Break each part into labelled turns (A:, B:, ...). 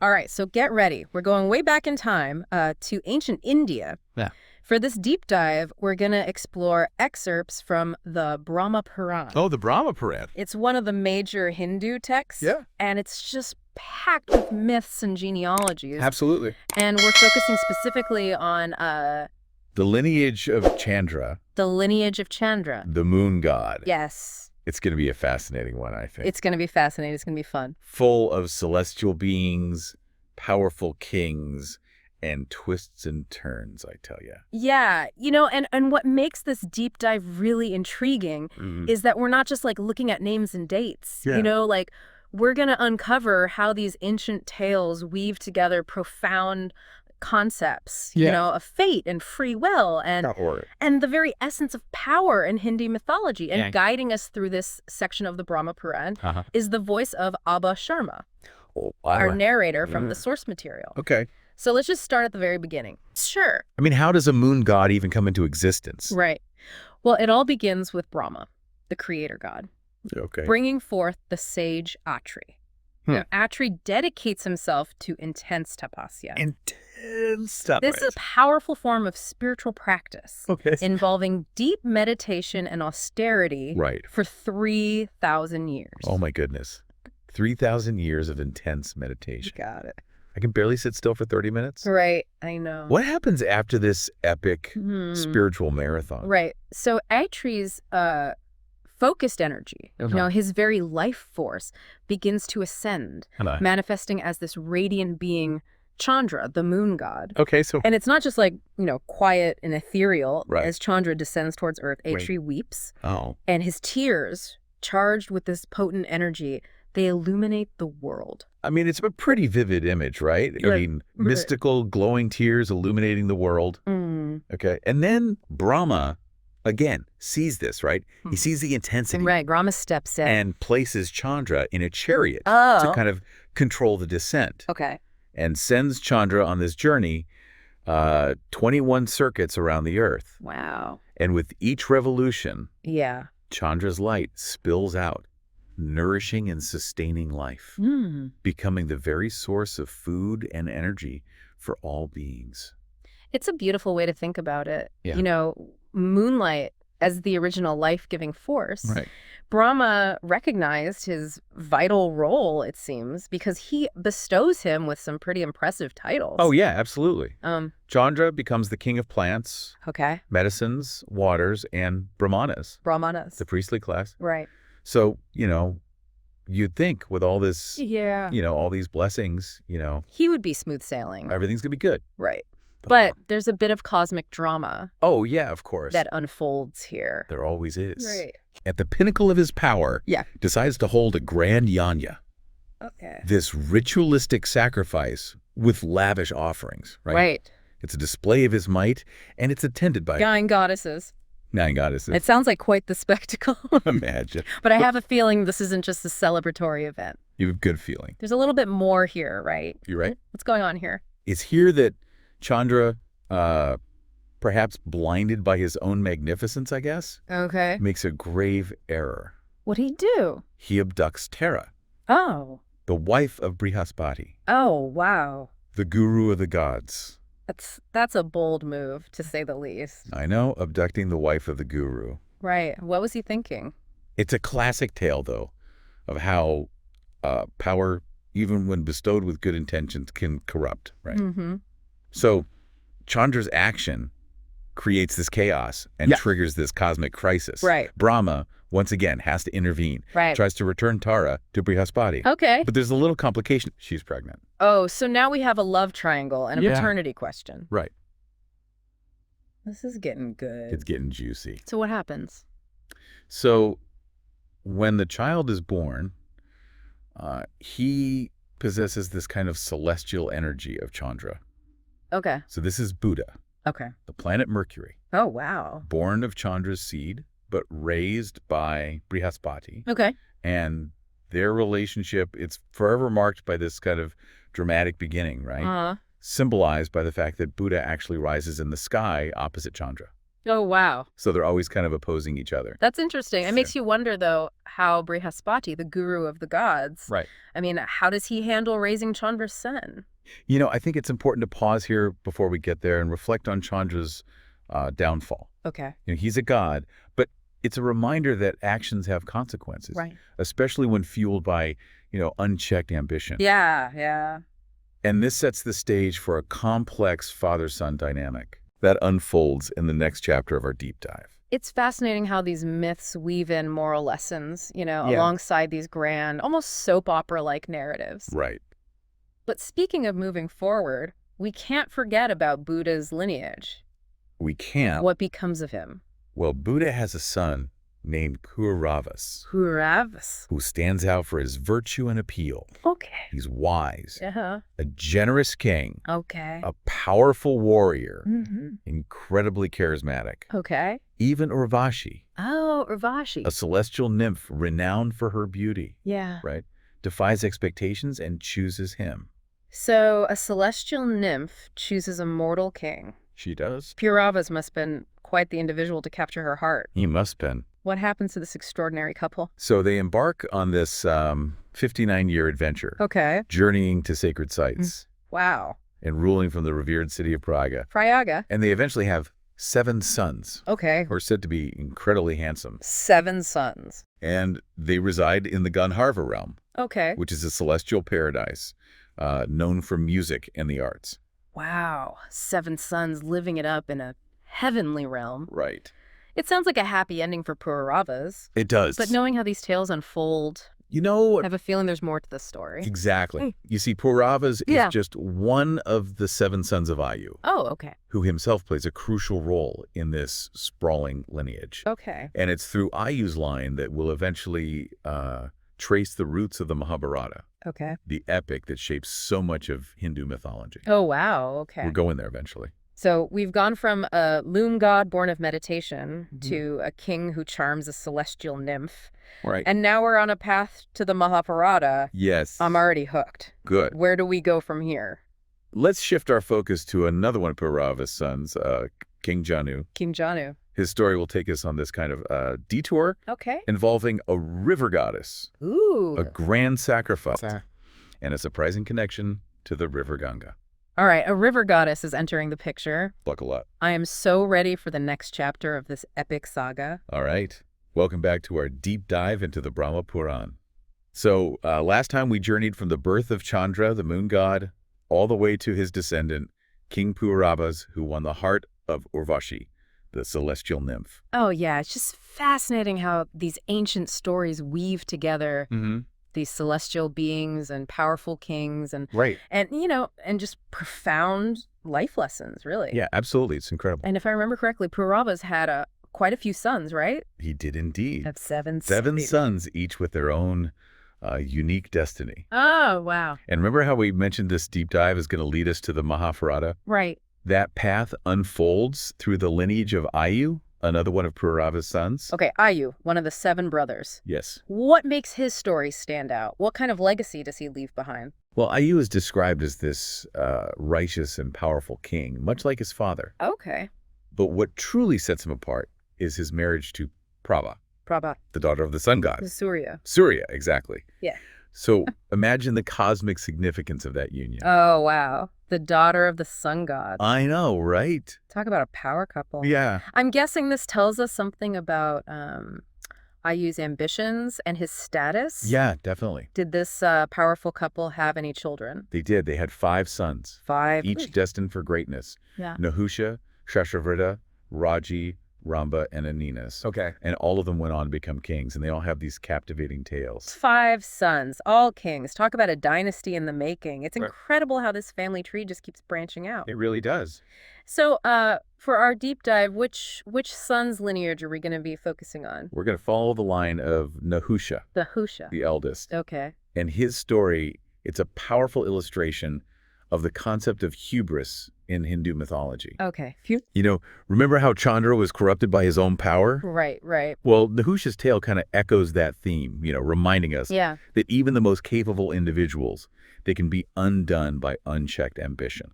A: All right, so get ready. We're going way back in time to ancient India.
B: Yeah.
A: For this deep dive, we're going to explore excerpts from the Brahma Purana.
B: Oh, the Brahma Purana.
A: It's one of the major Hindu texts.
B: Yeah.
A: And it's just packed with myths and genealogies.
B: Absolutely.
A: And we're focusing specifically on
B: The lineage of Chandra,
A: the lineage of Chandra.
B: the moon god.
A: Yes.
B: It's going to be a fascinating one, I think.
A: It's going to be fascinating. It's going to be fun.
B: Full of celestial beings, powerful kings, and twists and turns, I tell you.
A: Yeah, and what makes this deep dive really intriguing is that we're not just like looking at names and dates.
B: Yeah.
A: Like we're going to uncover how these ancient tales weave together profound concepts, of fate and free will and the very essence of power in Hindu mythology. And guiding us through this section of the Brahma Purana is the voice of Abha Sharma, our narrator from the source material.
B: Okay.
A: So let's just start at the very beginning. Sure.
B: I mean, how does a moon god even come into existence?
A: Right. Well, it all begins with Brahma, the creator god, bringing forth the sage Atri. Now, Atri dedicates himself to intense tapasya.
B: Intense tapasya.
A: This is a powerful form of spiritual practice involving deep meditation and austerity for 3,000 years.
B: Oh, my goodness. 3,000 years of intense meditation.
A: You got it.
B: I can barely sit still for 30 minutes.
A: Right, I know.
B: What happens after this epic spiritual marathon?
A: Right. So Atri's focused energy, his very life force, begins to ascend, manifesting as this radiant being, Chandra, the moon god.
B: Okay, so...
A: And it's not just like, quiet and ethereal. As Chandra descends towards Earth, Atri weeps.
B: Oh.
A: And his tears, charged with this potent energy, they illuminate the world.
B: I mean, it's a pretty vivid image, right? I mean, mystical, glowing tears illuminating the world. Okay. And then Brahma, again, sees this, right? He sees the intensity.
A: Right. Brahma steps in.
B: And places Chandra in a chariot to kind of control the descent.
A: Okay.
B: And sends Chandra on this journey, 21 circuits around the Earth.
A: Wow.
B: And with each revolution,
A: Chandra's
B: light spills out, nourishing and sustaining life, becoming the very source of food and energy for all beings.
A: It's a beautiful way to think about it.
B: Yeah.
A: Moonlight as the original life-giving force.
B: Right.
A: Brahma recognized his vital role, it seems, because he bestows him with some pretty impressive titles.
B: Oh, yeah, absolutely. Chandra becomes the king of plants, medicines, waters, and Brahmanas. The priestly class.
A: Right.
B: So, you'd think with all this, all these blessings,
A: he would be smooth sailing.
B: Everything's going to be good.
A: Right. But there's a bit of cosmic drama.
B: Oh, yeah, of course.
A: That unfolds here.
B: There always is.
A: Right.
B: At the pinnacle of his power, decides to hold a grand yajna.
A: Okay.
B: This ritualistic sacrifice with lavish offerings, right?
A: Right.
B: It's a display of his might, and it's attended by
A: 9 goddesses.
B: 9 goddesses.
A: It sounds like quite the spectacle.
B: Imagine.
A: But I have a feeling this isn't just a celebratory event.
B: You have a good feeling.
A: There's a little bit more here, right?
B: You're right.
A: What's going on here?
B: It's here that Chandra, perhaps blinded by his own magnificence, I guess, makes a grave error.
A: What'd he do?
B: He abducts Tara.
A: Oh.
B: The wife of Brihaspati.
A: Oh, wow.
B: The guru of the gods.
A: That's a bold move, to say the least.
B: I know, abducting the wife of the guru.
A: Right. What was he thinking?
B: It's a classic tale, though, of how power, even when bestowed with good intentions, can corrupt, right? So Chandra's action creates this chaos and triggers this cosmic crisis.
A: Right.
B: Brahma, once again, has to intervene.
A: Right.
B: Tries to return Tara to Brihaspati.
A: Okay.
B: But there's a little complication. She's pregnant.
A: Oh, so now we have a love triangle and a maternity question.
B: Right.
A: This is getting good.
B: It's getting juicy.
A: So what happens?
B: So when the child is born, he possesses this kind of celestial energy of Chandra.
A: Okay.
B: So this is Buddha.
A: Okay.
B: The planet Mercury.
A: Oh, wow.
B: Born of Chandra's seed, but raised by Brihaspati.
A: Okay.
B: And their relationship, it's forever marked by this kind of dramatic beginning, right? Symbolized by the fact that Buddha actually rises in the sky opposite Chandra.
A: Oh, wow.
B: So they're always kind of opposing each other.
A: That's interesting. It makes you wonder, though, how Brihaspati, the guru of the gods,
B: Right.
A: I mean, how does he handle raising Chandra's son?
B: I think it's important to pause here before we get there and reflect on Chandra's downfall.
A: Okay.
B: He's a god, but it's a reminder that actions have consequences,
A: Right.
B: especially when fueled by, unchecked ambition.
A: Yeah, yeah.
B: And this sets the stage for a complex father-son dynamic that unfolds in the next chapter of our deep dive.
A: It's fascinating how these myths weave in moral lessons, alongside these grand, almost soap opera-like narratives.
B: Right.
A: But speaking of moving forward, we can't forget about Buddha's lineage.
B: We can't.
A: What becomes of him?
B: Well, Buddha has a son named Kauravas,
A: Kauravas.
B: who stands out for his virtue and appeal.
A: Okay.
B: He's wise,
A: Uh-huh.
B: a generous king,
A: Okay.
B: a powerful warrior,
A: Mm-hmm.
B: incredibly charismatic.
A: Okay.
B: Even Urvashi,
A: Oh, Urvashi.
B: a celestial nymph renowned for her beauty,
A: Yeah.
B: right, defies expectations and chooses him.
A: So a celestial nymph chooses a mortal king.
B: She does.
A: Kauravas must have been quite the individual to capture her heart.
B: He must have been.
A: What happens to this extraordinary couple?
B: So they embark on this 59-year adventure,
A: Okay.
B: journeying to sacred sites
A: Wow.
B: and ruling from the revered city of Praga.
A: Prayaga.
B: And they eventually have 7 sons,
A: Okay.
B: who are said to be incredibly handsome.
A: 7 sons.
B: And they reside in the Gandharva realm,
A: Okay.
B: which is a celestial paradise known for music and the arts.
A: Wow. 7 sons living it up in a heavenly realm.
B: Right.
A: It sounds like a happy ending for Kauravas.
B: It does.
A: But knowing how these tales unfold,
B: I
A: I have a feeling there's more to this story.
B: exactly. You see, Kauravas
A: Yeah.
B: is just one of the 7 sons of Ayu,
A: Oh, okay.
B: who himself plays a crucial role in this sprawling lineage.
A: Okay.
B: And it's through Ayu's line that we'll eventually trace the roots of the Mahabharata,
A: Okay.
B: the epic that shapes so much of Hindu mythology.
A: Oh, wow. Okay.
B: We're going there eventually.
A: So we've gone from a loom god born of meditation to a king who charms a celestial nymph.
B: Right.
A: And now we're on a path to the Mahabharata.
B: Yes.
A: I'm already hooked.
B: Good.
A: Where do we go from here?
B: Let's shift our focus to another one of Kauravas' sons, King Janu.
A: King Janu.
B: His story will take us on this kind of detour
A: Okay.
B: involving a river goddess,
A: Ooh.
B: a grand sacrifice, and a surprising connection to the river Ganga.
A: All right. A river goddess is entering the picture.
B: Buckle up.
A: I am so ready for the next chapter of this epic saga.
B: All right. Welcome back to our deep dive into the Brahma Purana. So last time we journeyed from the birth of Chandra, the moon god, all the way to his descendant, King Kauravas, who won the heart of Urvashi, the celestial nymph.
A: Oh, yeah. It's just fascinating how these ancient stories weave together these celestial beings and powerful kings and just profound life lessons, really.
B: Yeah, absolutely. It's incredible.
A: And if I remember correctly, Kauravas had quite a few sons, right?
B: He did indeed.
A: Have 7
B: 7 sons, each with their own unique destiny.
A: Oh, wow.
B: And remember how we mentioned this deep dive is going to lead us to the Mahabharata?
A: Right.
B: That path unfolds through the lineage of Ayu, another one of Kauravas' sons.
A: Okay, Ayu, one of the 7 brothers.
B: Yes.
A: What makes his story stand out? What kind of legacy does he leave behind?
B: Well, Ayu is described as this righteous and powerful king, much like his father.
A: Okay.
B: But what truly sets him apart is his marriage to Prabha, the daughter of the sun god.
A: Surya.
B: Surya, exactly.
A: Yeah.
B: So imagine the cosmic significance of that union.
A: Oh, wow. The daughter of the sun god.
B: I know, right?
A: Talk about a power couple.
B: Yeah.
A: I'm guessing this tells us something about Ayu's ambitions and his status.
B: Yeah, definitely.
A: Did this powerful couple have any children?
B: They did. They had 5 sons.
A: 5.
B: Each destined for greatness.
A: Yeah.
B: Nahusha, Shashavrita, Raji, Ramba, and Aninas.
C: Okay.
B: And all of them went on to become kings, and they all have these captivating tales.
A: 5 sons, all kings. Talk about a dynasty in the making. It's incredible how this family tree just keeps branching out.
C: It really does.
A: So for our deep dive, which son's lineage are we going to be focusing on?
B: We're going to follow the line of Nahusha,
A: Nahusha.
B: the eldest.
A: Okay.
B: And his story, it's a powerful illustration of the concept of hubris in Hindu mythology.
A: Okay.
B: Remember how Chandra was corrupted by his own power?
A: Right.
B: Well, Nahusha's tale kind of echoes that theme, reminding us
A: Yeah.
B: that even the most capable individuals, they can be undone by unchecked ambition.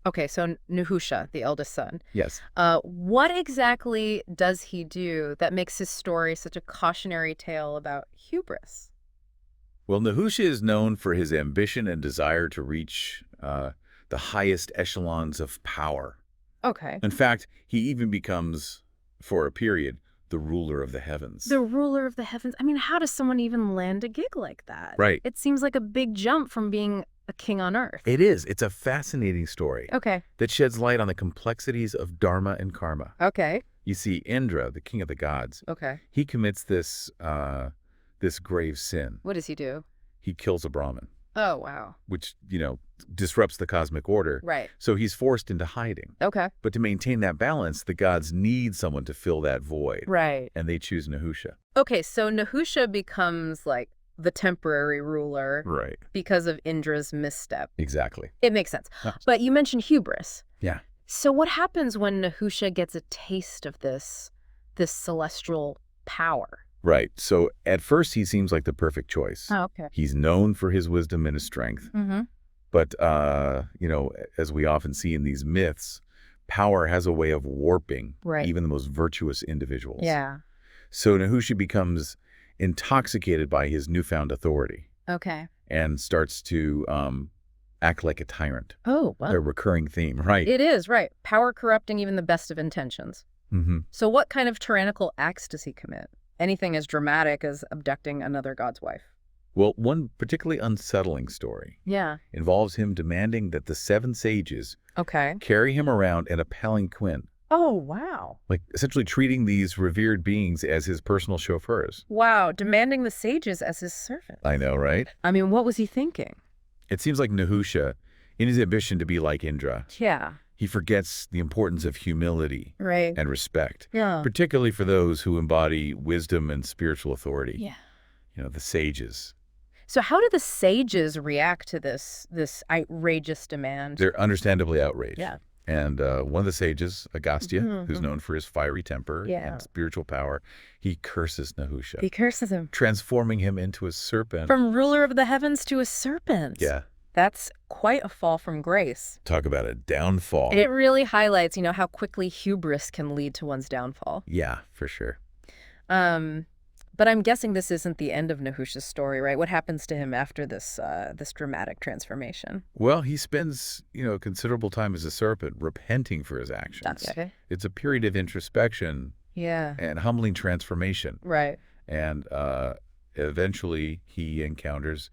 A: Okay, so Nahusha, the eldest son.
B: Yes.
A: What exactly does he do that makes his story such a cautionary tale about hubris?
B: Well, Nahusha is known for his ambition and desire to reach the highest echelons of power.
A: Okay.
B: In fact, he even becomes, for a period, the ruler of the heavens.
A: The ruler of the heavens. I mean, how does someone even land a gig like that?
B: Right.
A: It seems like a big jump from being a king on earth.
B: It is. It's a fascinating story.
A: Okay.
B: That sheds light on the complexities of dharma and karma.
A: Okay.
B: You see, Indra, the king of the gods,
A: Okay.
B: he commits this grave sin.
A: What does he do?
B: He kills a Brahmin.
A: Oh, wow.
B: Which, disrupts the cosmic order.
A: Right.
B: So he's forced into hiding.
A: Okay.
B: But to maintain that balance, the gods need someone to fill that void.
A: Right.
B: And they choose Nahusha.
A: Okay, so Nahusha becomes like the temporary ruler.
B: Right.
A: Because of Indra's misstep.
B: Exactly.
A: It makes sense. But you mentioned hubris.
B: Yeah.
A: So what happens when Nahusha gets a taste of this celestial power?
B: Right. So at first he seems like the perfect choice.
A: Oh, okay.
B: He's known for his wisdom and his strength.
A: Mm-hmm.
B: But, as we often see in these myths, power has a way of warping even the most virtuous individuals.
A: Yeah.
B: So Nahusha becomes intoxicated by his newfound authority.
A: Okay.
B: And starts to act like a tyrant.
A: Oh, wow.
B: A recurring theme, right?
A: It is, right. Power corrupting even the best of intentions.
B: Mm-hmm.
A: So what kind of tyrannical acts does he commit? Anything as dramatic as abducting another god's wife?
B: Well, one particularly unsettling story involves him demanding that the 7 sages carry him around in a palanquin.
A: Oh, wow.
B: Like essentially treating these revered beings as his personal chauffeurs.
A: Wow, demanding the sages as his servants.
B: I know, right?
A: I mean, what was he thinking?
B: It seems like Nahusha, in his ambition to be like Indra, he forgets the importance of humility and respect, particularly for those who embody wisdom and spiritual authority.
A: Yeah.
B: The sages.
A: So how do the sages react to this outrageous demand?
B: They're understandably outraged.
A: Yeah.
B: And one of the sages, Agastya, who's known for his fiery temper and spiritual power, he curses Nahusha.
A: He curses him.
B: Transforming him into a serpent.
A: From ruler of the heavens to a serpent.
B: Yeah.
A: That's quite a fall from grace.
B: Talk about a downfall.
A: It really highlights, how quickly hubris can lead to one's downfall.
B: Yeah, for sure.
A: But I'm guessing this isn't the end of Nahusha's story, right? What happens to him after this dramatic transformation?
B: Well, he spends, considerable time as a serpent, repenting for his actions.
A: Okay.
B: It's a period of introspection. And humbling transformation.
A: Right.
B: And eventually he encounters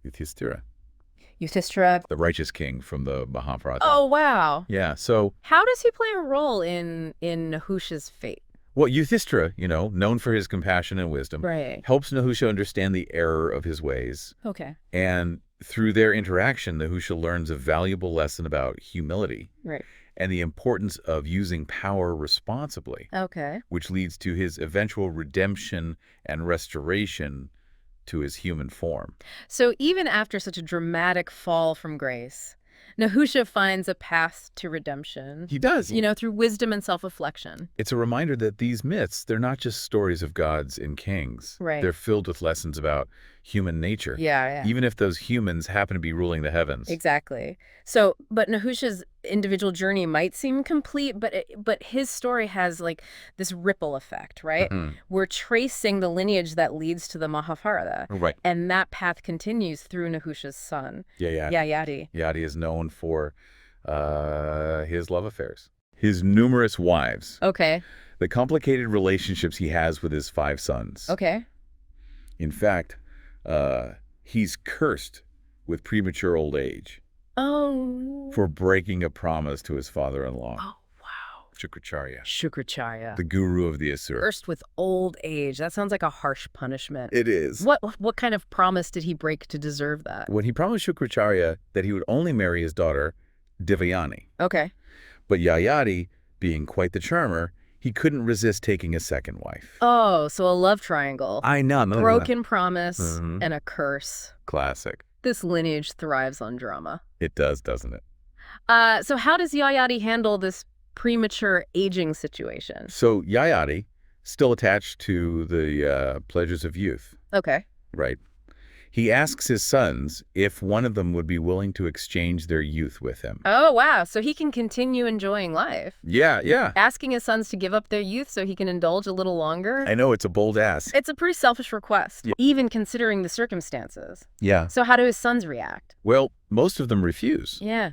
B: Yudhishthira.
A: Yudhishthira.
B: The righteous king from the Mahabharata.
A: Oh, wow.
B: Yeah, so...
A: How does he play a role in Nahusha's fate?
B: Well, Yudhishthira, known for his compassion and wisdom, helps Nahusha understand the error of his ways.
A: Okay.
B: And through their interaction, Nahusha learns a valuable lesson about humility.
A: Right.
B: And the importance of using power responsibly.
A: Okay.
B: Which leads to his eventual redemption and restoration to his human form.
A: So even after such a dramatic fall from grace, Nahusha finds a path to redemption.
B: He does.
A: Through wisdom and self-reflection.
B: It's a reminder that these myths, they're not just stories of gods and kings.
A: Right.
B: They're filled with lessons about human nature.
A: Yeah.
B: Even if those humans happen to be ruling the heavens.
A: Exactly. So, but Nahusha's individual journey might seem complete, but his story has like this ripple effect, right?
B: Mm-hmm.
A: We're tracing the lineage that leads to the Mahabharata.
B: Right.
A: And that path continues through Nahusha's son. Yayati.
B: Yayati is known for his love affairs. His numerous wives.
A: Okay.
B: The complicated relationships he has with his 5 sons.
A: Okay.
B: In fact, he's cursed with premature old age.
A: Oh.
B: For breaking a promise to his father-in-law.
A: Oh, wow.
B: Shukracharya. The guru of the Asura.
A: Cursed with old age. That sounds like a harsh punishment.
B: It is.
A: What kind of promise did he break to deserve that?
B: When he promised Shukracharya that he would only marry his daughter, Devayani.
A: Okay.
B: But Yayati, being quite the charmer, he couldn't resist taking a second wife.
A: Oh, so a love triangle.
B: I know.
A: Broken promise and a curse.
B: Classic.
A: This lineage thrives on drama.
B: It does, doesn't it?
A: So how does Yayati handle this premature aging situation?
B: So Yayati, still attached to the pleasures of youth.
A: Okay.
B: Right. He asks his sons if one of them would be willing to exchange their youth with him.
A: Oh, wow. So he can continue enjoying life.
B: Yeah, yeah.
A: Asking his sons to give up their youth so he can indulge a little longer.
B: I know, it's a bold ask.
A: It's a pretty selfish request, even considering the circumstances.
B: Yeah.
A: So how do his sons react?
B: Well, most of them refuse.
A: Yeah.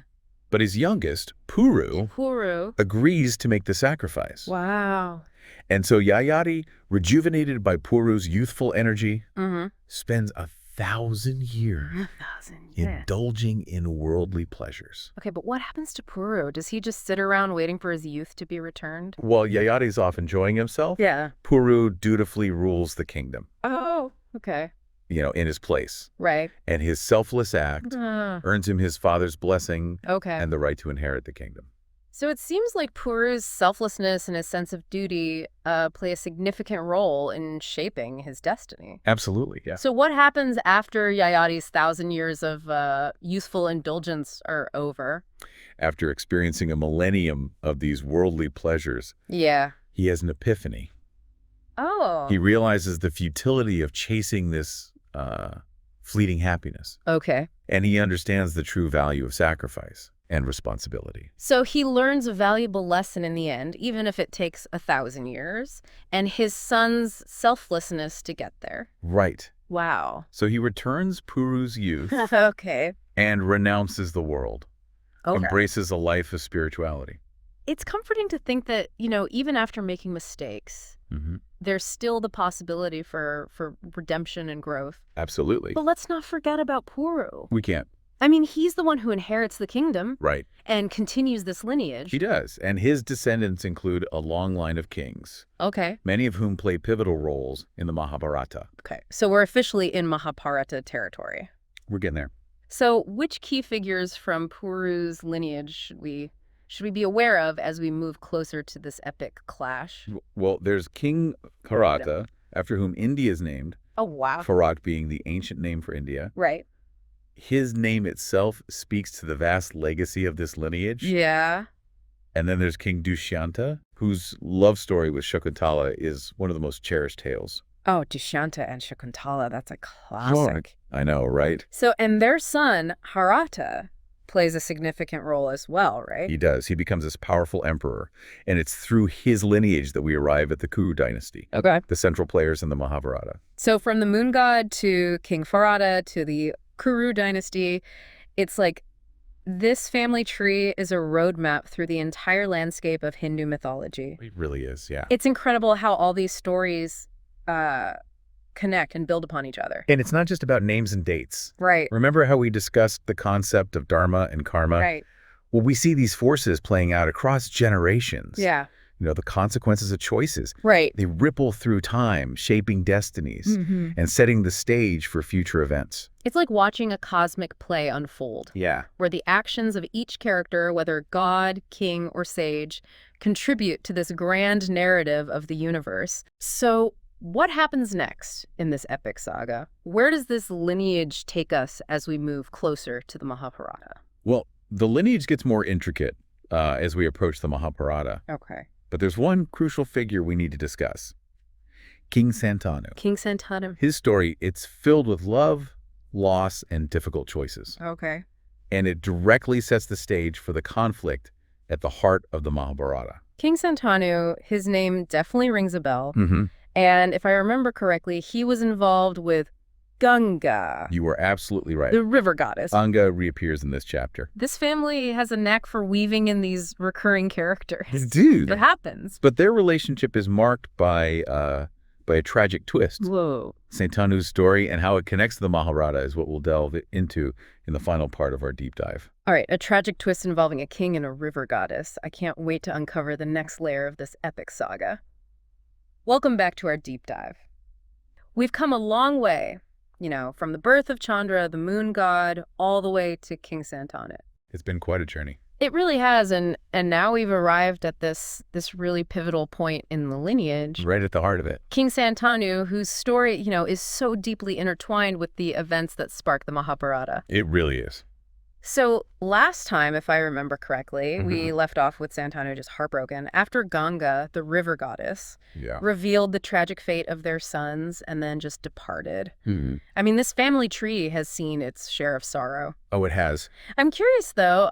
B: But his youngest, Puru, agrees to make the sacrifice.
A: Wow.
B: And so Yayati, rejuvenated by Puru's youthful energy, spends 1,000 years indulging in worldly pleasures.
A: Okay, but what happens to Puru? Does he just sit around waiting for his youth to be returned?
B: While Yayati's off enjoying himself, Puru dutifully rules the kingdom.
A: Oh, okay.
B: In his place.
A: Right.
B: And his selfless act earns him his father's blessing and the right to inherit the kingdom.
A: So it seems like Puru's selflessness and his sense of duty play a significant role in shaping his destiny.
B: Absolutely, yeah.
A: So what happens after Yayati's 1,000 years of youthful indulgence are over?
B: After experiencing a millennium of these worldly pleasures, he has an epiphany.
A: Oh.
B: He realizes the futility of chasing this fleeting happiness.
A: Okay.
B: And he understands the true value of sacrifice and responsibility.
A: So he learns a valuable lesson in the end, even if it takes 1,000 years, and his son's selflessness to get there.
B: Right.
A: Wow.
B: So he returns Puru's youth and renounces the world, embraces a life of spirituality.
A: It's comforting to think that, even after making mistakes, there's still the possibility for redemption and growth.
B: Absolutely.
A: But let's not forget about Puru.
B: We can't.
A: I mean, he's the one who inherits the kingdom.
B: Right.
A: And continues this lineage.
B: He does. And his descendants include a long line of kings.
A: Okay.
B: Many of whom play pivotal roles in the Mahabharata.
A: Okay. So we're officially in Mahabharata territory.
B: We're getting there.
A: So which key figures from Puru's lineage should we be aware of as we move closer to this epic clash?
B: Well, there's King Bharata, after whom India is named.
A: Oh, wow.
B: Bharat being the ancient name for India.
A: Right.
B: His name itself speaks to the vast legacy of this lineage.
A: Yeah.
B: And then there's King Dushyanta, whose love story with Shakuntala is one of the most cherished tales.
A: Oh, Dushyanta and Shakuntala, that's a classic.
B: I know, right?
A: So, and their son, Bharata, plays a significant role as well, right?
B: He does. He becomes this powerful emperor. And it's through his lineage that we arrive at the Kuru dynasty.
A: Okay.
B: The central players in the Mahabharata.
A: So from the moon god to King Bharata to the Kuru dynasty, it's like this family tree is a roadmap through the entire landscape of Hindu mythology.
B: It really is, yeah.
A: It's incredible how all these stories connect and build upon each other.
B: And it's not just about names and dates.
A: Right.
B: Remember how we discussed the concept of dharma and karma?
A: Right.
B: Well, we see these forces playing out across generations.
A: Yeah.
B: The consequences of choices.
A: Right.
B: They ripple through time, shaping destinies and setting the stage for future events.
A: It's like watching a cosmic play unfold.
B: Yeah.
A: Where the actions of each character, whether god, king, or sage, contribute to this grand narrative of the universe. So what happens next in this epic saga? Where does this lineage take us as we move closer to the Mahabharata?
B: Well, the lineage gets more intricate as we approach the Mahabharata.
A: Okay.
B: But there's one crucial figure we need to discuss. King Santanu.
A: King Santanu.
B: His story, it's filled with love, loss, and difficult choices.
A: Okay.
B: And it directly sets the stage for the conflict at the heart of the Mahabharata.
A: King Santanu, his name definitely rings a bell. And if I remember correctly, he was involved with Ganga.
B: You were absolutely right.
A: The river goddess.
B: Anga reappears in this chapter.
A: This family has a knack for weaving in these recurring characters.
B: Dude.
A: It happens.
B: But their relationship is marked by a tragic twist.
A: Whoa.
B: Santanu's story and how it connects to the Mahabharata is what we'll delve into in the final part of our deep dive.
A: All right, a tragic twist involving a king and a river goddess. I can't wait to uncover the next layer of this epic saga. Welcome back to our deep dive. We've come a long way, from the birth of Chandra, the moon god, all the way to King Santanu.
B: It's been quite a journey.
A: It really has, and now we've arrived at this really pivotal point in the lineage.
B: Right at the heart of it.
A: King Santanu, whose story, is so deeply intertwined with the events that spark the Mahabharata.
B: It really is.
A: So last time, if I remember correctly, we left off with Santanu just heartbroken after Ganga, the river goddess, revealed the tragic fate of their sons and then just departed. I mean, this family tree has seen its share of sorrow.
B: Oh, it has.
A: I'm curious, though,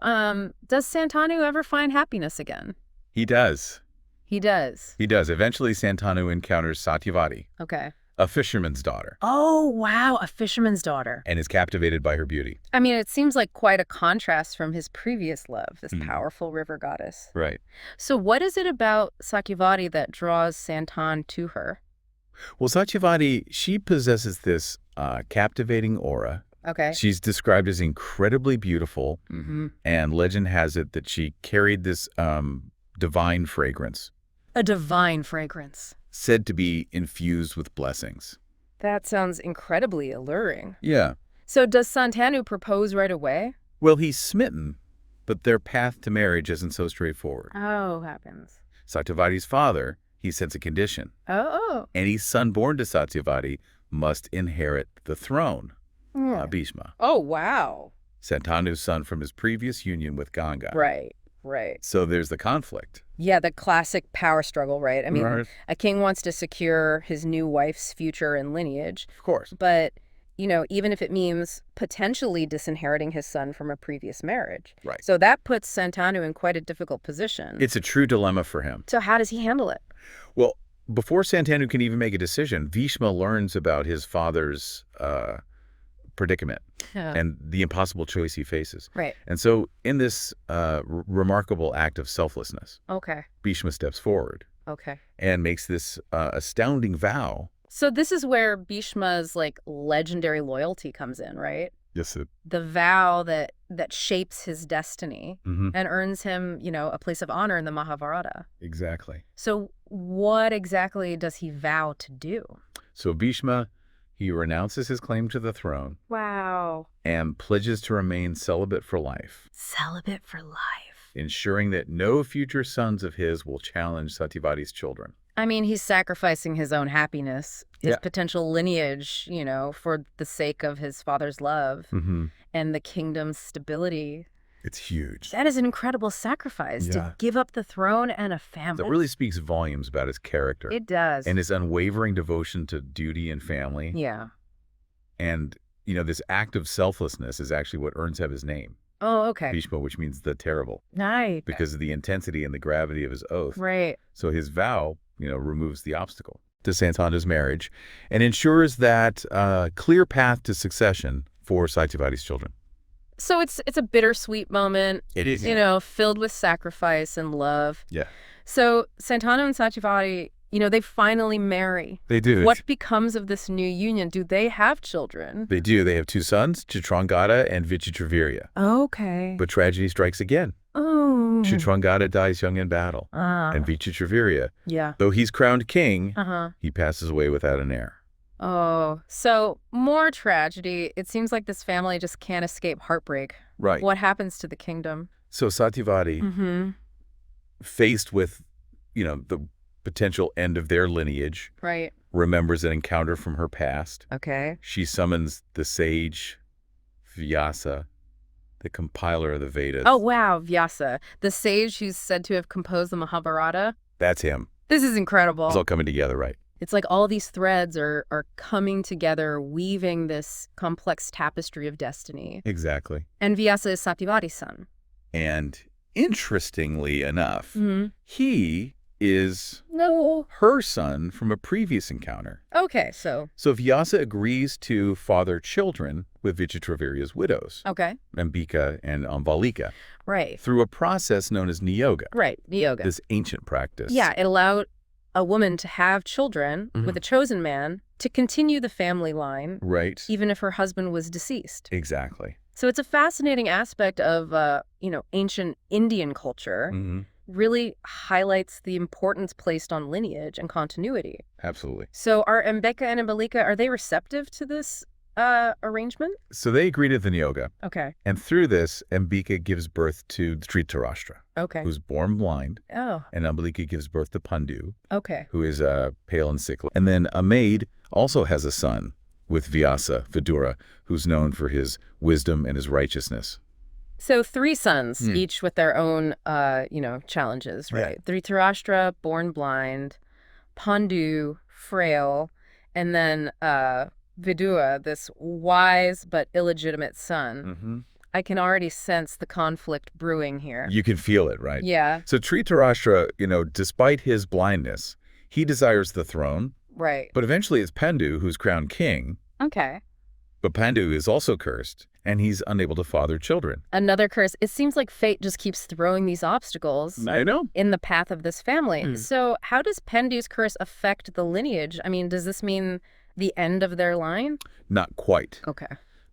A: does Santanu ever find happiness again?
B: He does.
A: He does?
B: He does. Eventually, Santanu encounters Satyavati.
A: Okay.
B: A fisherman's daughter.
A: Oh, wow, a fisherman's daughter.
B: And is captivated by her beauty.
A: I mean, it seems like quite a contrast from his previous love, this powerful river goddess.
B: Right.
A: So what is it about Satyavati that draws Santan to her?
B: Well, Satyavati, she possesses this captivating aura.
A: Okay.
B: She's described as incredibly beautiful, and legend has it that she carried this divine fragrance.
A: A divine fragrance.
B: Said to be infused with blessings.
A: That sounds incredibly alluring.
B: Yeah.
A: So does Santanu propose right away?
B: Well, he's smitten, but their path to marriage isn't so straightforward.
A: Oh, happens.
B: Satyavati's father, he sets a condition.
A: Oh.
B: Any son born to Satyavati must inherit the throne, Bhishma.
A: Oh, wow.
B: Santanu's son from his previous union with Ganga.
A: Right.
B: So there's the conflict.
A: Yeah, the classic power struggle, right? I mean, a king wants to secure his new wife's future and lineage.
B: Of course.
A: But, you know, even if it means potentially disinheriting his son from a previous marriage.
B: Right.
A: So that puts Santanu in quite a difficult position.
B: It's a true dilemma for him.
A: So how does he handle it?
B: Well, before Santanu can even make a decision, Bhishma learns about his father's predicament and the impossible choice he faces.
A: Right.
B: And so in this remarkable act of selflessness, Bhishma steps forward and makes this astounding vow.
A: So this is where Bhishma's legendary loyalty comes in, right?
B: Yes.
A: The vow that shapes his destiny and earns him, a place of honor in the Mahabharata.
B: Exactly.
A: So what exactly does he vow to do?
B: So Bhishma, he renounces his claim to the throne.
A: Wow.
B: And pledges to remain celibate for life.
A: Celibate for life.
B: Ensuring that no future sons of his will challenge Satyavati's children.
A: I mean, he's sacrificing his own happiness, his potential lineage, for the sake of his father's love and the kingdom's stability.
B: It's huge.
A: That is an incredible sacrifice to give up the throne and a family.
B: That really speaks volumes about his character.
A: It does.
B: And his unwavering devotion to duty and family.
A: Yeah.
B: And, this act of selflessness is actually what earns him his name.
A: Oh, okay.
B: Bhishma, which means the terrible.
A: Nice.
B: Because of the intensity and the gravity of his oath.
A: Right.
B: So his vow, removes the obstacle to Santanu's marriage and ensures that clear path to succession for Satyavati's children.
A: So it's a bittersweet moment.
B: It is.
A: Filled with sacrifice and love.
B: Yeah.
A: So Santanu and Satyavati, they finally marry.
B: They do.
A: What becomes of this new union? Do they have children?
B: They do. They have two sons, Chitrangada and Vichitravirya.
A: Okay.
B: But tragedy strikes again.
A: Oh.
B: Chitrangada dies young in battle. And Vichitravirya, though he's crowned king, he passes away without an heir.
A: Oh, so more tragedy. It seems like this family just can't escape heartbreak.
B: Right.
A: What happens to the kingdom?
B: So Satyavati, faced with, the potential end of their lineage, remembers an encounter from her past.
A: Okay.
B: She summons the sage Vyasa, the compiler of the Vedas.
A: Oh, wow, Vyasa, the sage who's said to have composed the Mahabharata.
B: That's him.
A: This is incredible.
B: It's all coming together, right?
A: It's like all these threads are coming together, weaving this complex tapestry of destiny.
B: Exactly.
A: And Vyasa is Satyavati's son.
B: And interestingly enough, he is her son from a previous encounter.
A: Okay, so
B: Vyasa agrees to father children with Vichitravirya's widows.
A: Okay.
B: Ambika and Ambalika.
A: Right.
B: Through a process known as niyoga.
A: Right, niyoga.
B: This ancient practice.
A: Yeah, it allowed a woman to have children with a chosen man to continue the family line.
B: Right.
A: Even if her husband was deceased.
B: Exactly.
A: So it's a fascinating aspect of, ancient Indian culture. Really highlights the importance placed on lineage and continuity.
B: Absolutely.
A: So are Ambika and Ambalika, are they receptive to this arrangement?
B: So they agree to the niyoga.
A: Okay.
B: And through this, Ambika gives birth to Dhritarashtra.
A: Okay.
B: Who's born blind.
A: Oh.
B: And Ambalika gives birth to Pandu.
A: Okay.
B: Who is pale and sickly. And then a maid also has a son with Vyasa, Vidura, who's known for his wisdom and his righteousness.
A: So 3 sons, each with their own, challenges, right? Dhritarashtra, born blind, Pandu, frail, and then Vidura, this wise but illegitimate son. I can already sense the conflict brewing here.
B: You can feel it, right?
A: Yeah.
B: So Dhritarashtra, despite his blindness, he desires the throne.
A: Right.
B: But eventually it's Pandu who's crowned king.
A: Okay.
B: But Pandu is also cursed, and he's unable to father children.
A: Another curse. It seems like fate just keeps throwing these obstacles
B: I know.
A: in the path of this family. So how does Pandu's curse affect the lineage? I mean, does this mean the end of their line?
B: Not quite.
A: Okay.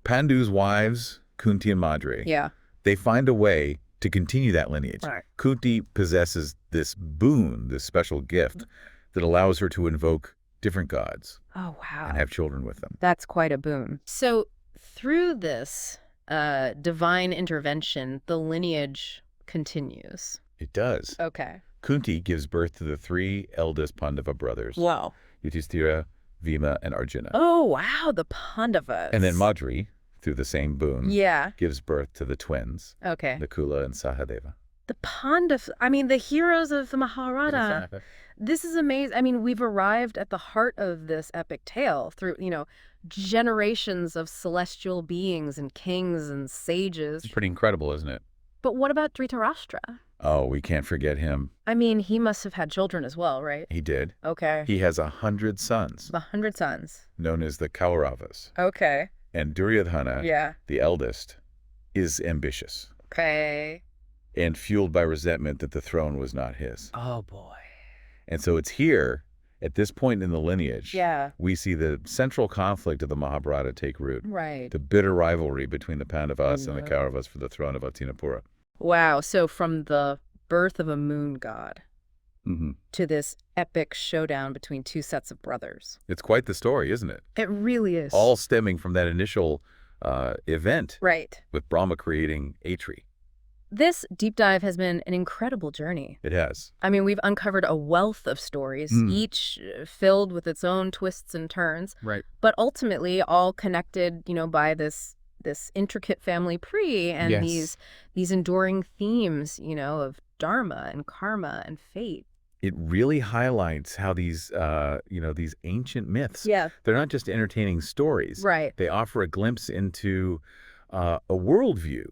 B: Pandu's wives, Kunti and Madre, they find a way to continue that lineage.
A: Right.
B: Kunti possesses this boon, this special gift, that allows her to invoke different gods.
A: Oh, wow.
B: And have children with them.
A: That's quite a boon. So through this divine intervention, the lineage continues.
B: It does.
A: Okay.
B: Kunti gives birth to the 3 eldest Pandava brothers.
A: Wow.
B: Yudhishthira, Bhima, and Arjuna.
A: Oh, wow, the Pandavas.
B: And then Madri, through the same boon, gives birth to the twins, Nakula and Sahadeva.
A: The Pandavas, I mean, the heroes of the Mahabharata. This is amazing. I mean, we've arrived at the heart of this epic tale through, generations of celestial beings and kings and sages.
B: It's pretty incredible, isn't it?
A: But what about Dhritarashtra?
B: Oh, we can't forget him.
A: I mean, he must have had children as well, right?
B: He did.
A: Okay.
B: He has 100 sons.
A: 100 sons.
B: Known as the Kauravas.
A: Okay.
B: And Duryodhana, the eldest, is ambitious.
A: Okay.
B: And fueled by resentment that the throne was not his.
A: Oh, boy.
B: And so it's here, at this point in the lineage, we see the central conflict of the Mahabharata take root.
A: Right.
B: The bitter rivalry between the Pandavas and the Kauravas for the throne of Hastinapura.
A: Wow. So from the birth of a moon god to this epic showdown between 2 sets of brothers.
B: It's quite the story, isn't it?
A: It really is.
B: All stemming from that initial event.
A: Right.
B: With Brahma creating Atri.
A: This deep dive has been an incredible journey.
B: It has.
A: I mean, we've uncovered a wealth of stories, each filled with its own twists and turns.
B: Right.
A: But ultimately all connected, by this intricate family tree and these enduring themes, of dharma and karma and fate.
B: It really highlights how these, these ancient myths, they're not just entertaining stories.
A: Right.
B: They offer a glimpse into a worldview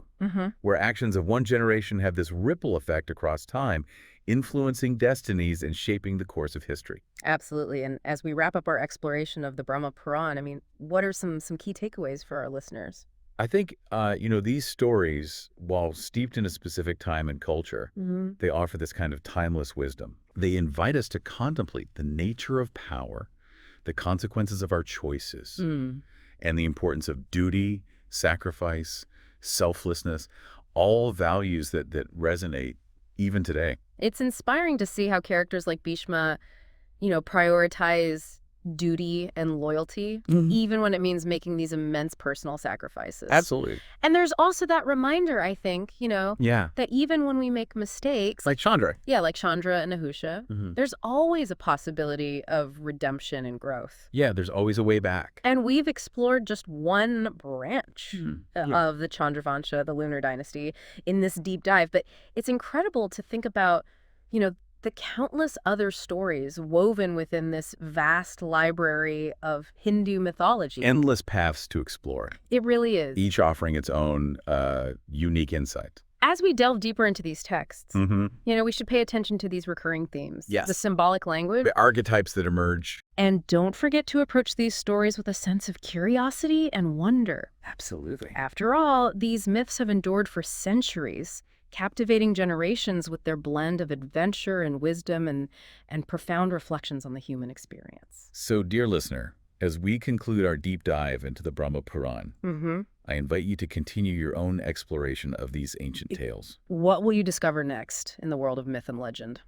B: where actions of one generation have this ripple effect across time, influencing destinies and shaping the course of history.
A: Absolutely. And as we wrap up our exploration of the Brahma Purana, I mean, what are some key takeaways for our listeners?
B: I think, these stories, while steeped in a specific time and culture, they offer this kind of timeless wisdom. They invite us to contemplate the nature of power, the consequences of our choices, and the importance of duty, sacrifice, selflessness, all values that resonate even today.
A: It's inspiring to see how characters like Bhishma, prioritize duty and loyalty, even when it means making these immense personal sacrifices.
B: Absolutely.
A: And there's also that reminder, I think, that even when we make mistakes...
B: Like Chandra.
A: Yeah, like Chandra and Nahusha, there's always a possibility of redemption and growth.
B: Yeah, there's always a way back.
A: And we've explored just one branch of the Chandravansha, the lunar dynasty, in this deep dive. But it's incredible to think about, the countless other stories woven within this vast library of Hindu mythology.
B: Endless paths to explore.
A: It really is.
B: Each offering its own unique insight.
A: As we delve deeper into these texts, we should pay attention to these recurring themes.
B: Yes.
A: The symbolic language.
B: The archetypes that emerge.
A: And don't forget to approach these stories with a sense of curiosity and wonder.
B: Absolutely.
A: After all, these myths have endured for centuries, captivating generations with their blend of adventure and wisdom and profound reflections on the human experience.
B: So, dear listener, as we conclude our deep dive into the Brahma Purana, I invite you to continue your own exploration of these ancient tales.
A: What will you discover next in the world of myth and legend?